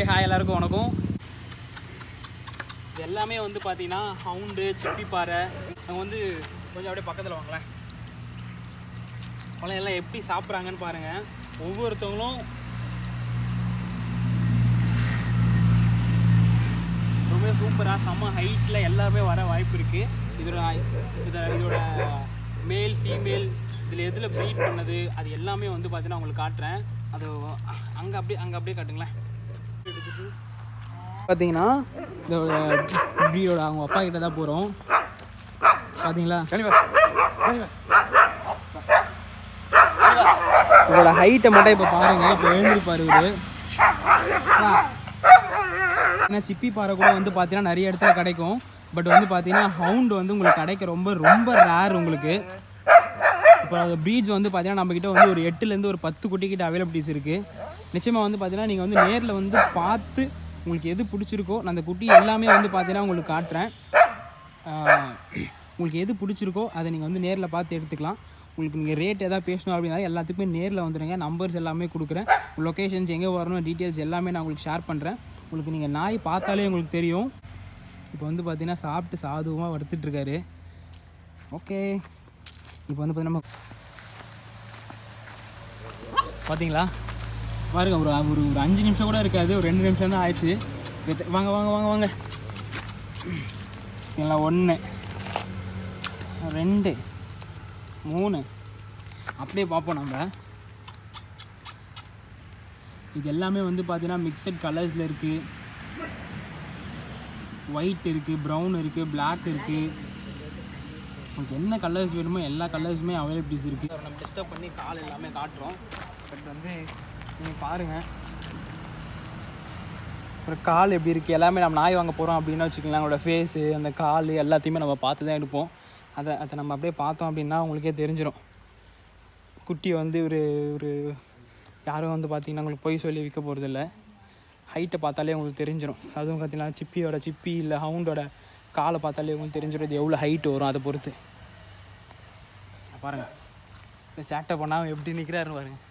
Hi எல்லாருக்கும் வணக்கம். இது எல்லாமே வந்து பார்த்தீங்கன்னா ஹவுண்டு, சிப்பி பாறை. அவங்க வந்து கொஞ்சம் அப்படியே பக்கத்தில் வாங்களேன். பழம் எல்லாம் எப்படி சாப்பிட்றாங்கன்னு பாருங்கள். ஒவ்வொருத்தவங்களும் ரொம்ப சூப்பராக செம்ம ஹைட்டில் எல்லாமே வர வாய்ப்பு இருக்குது. இதோட மேல் ஃபீமேல் இதில் எதில் ப்ரீட் பண்ணது அது எல்லாமே வந்து பார்த்தீங்கன்னா உங்களுக்கு காட்டுறேன். அது அங்கே அப்படியே காட்டுங்களேன். பார்த்தீங்கன்னா இதோட ப்ரீடோட அவங்க அப்பா கிட்ட தான் போகிறோம். பார்த்தீங்களா இதோட ஹைட்டை மட்டும் இப்போ பாருங்கள். இப்போ எழுந்திருப்பார் இவர். ஏன்னா சிப்பி பாறை கூட வந்து பார்த்தீங்கன்னா நிறைய இடத்துல கிடைக்கும். பட் வந்து பார்த்தீங்கன்னா ஹவுண்டு வந்து உங்களுக்கு கிடைக்க ரொம்ப ரேர் உங்களுக்கு. இப்போ அந்த ப்ரீட்ஸ் வந்து பார்த்தீங்கன்னா நம்மக்கிட்ட வந்து ஒரு 8லேருந்து ஒரு 10 குட்டிக்கிட்ட அவைலபிலிட்டிஸ் இருக்குது. நிச்சயமாக வந்து பார்த்தீங்கன்னா நீங்கள் வந்து நேரில் வந்து பார்த்து உங்களுக்கு எது பிடிச்சிருக்கோ நான் அந்த குட்டி எல்லாமே வந்து பார்த்தீங்கன்னா உங்களுக்கு காட்டுறேன். உங்களுக்கு எது பிடிச்சிருக்கோ அதை நீங்கள் வந்து நேரில் பார்த்து எடுத்துக்கலாம். உங்களுக்கு நீங்கள் ரேட் எதாவது பேசணும் அப்படின்னா எல்லாத்துக்குமே நேரில் வந்துடுங்க. நம்பர்ஸ் எல்லாமே கொடுக்குறேன். லொக்கேஷன்ஸ் எங்கே வரணும் டீட்டெயில்ஸ் எல்லாமே நான் உங்களுக்கு ஷேர் பண்ணுறேன். உங்களுக்கு நீங்கள் நாய் பார்த்தாலே உங்களுக்கு தெரியும். இப்போ வந்து பார்த்தீங்கன்னா சாப்பிட்டு சாதுவாக வறுத்துட்ருக்காரு. ஓகே, இப்போ வந்து பார்த்தீங்கன்னா பார்த்தீங்களா பாருங்க, ஒரு 5 நிமிஷம் கூட இருக்காது, ஒரு 2 நிமிஷம் தான் ஆயிடுச்சு. வாங்க வாங்க வாங்க வாங்க எல்லாம் 1 2 3 அப்படியே பார்ப்போம் நம்ம. இது எல்லாமே வந்து பார்த்தீங்கன்னா மிக்சட் கலர்ஸில் இருக்குது. ஒயிட் இருக்குது, ப்ரௌன் இருக்குது, பிளாக் இருக்குது. உங்களுக்கு என்ன கலர்ஸ் வேணுமோ எல்லா கலர்ஸுமே அவைலபிலிட்டிஸ் இருக்குது. நம்ம டெஸ்டப் பண்ணி கால் எல்லாமே காட்டுறோம். பட் வந்து நீங்கள் பாருங்கள் ஒரு கால் எப்படி இருக்குது. எல்லாமே நம்ம நாய் வாங்க போகிறோம் அப்படின்னு வச்சுக்கலாம். அவங்களோட ஃபேஸு அந்த கால் எல்லாத்தையுமே நம்ம பார்த்து தான் எடுப்போம். அதை நம்ம அப்படியே பார்த்தோம் அப்படின்னா உங்களுக்கே தெரிஞ்சிடும். குட்டி வந்து ஒரு யாரும் வந்து பார்த்திங்கன்னா உங்களுக்கு பொய் சொல்லி விற்க போகிறதில்ல. ஹைட்டை பார்த்தாலே உங்களுக்கு தெரிஞ்சிடும். அதுவும் பார்த்திங்கன்னா சிப்பி இல்லை ஹவுண்டோட காலை பார்த்தாலே உங்களுக்கு தெரிஞ்சிடும் இது எவ்வளோ ஹைட் வரும். அதை பொறுத்து பாருங்கள். இந்த சேட்டை பண்ணாமல் எப்படி நிற்கிறாருன்னு பாருங்கள்.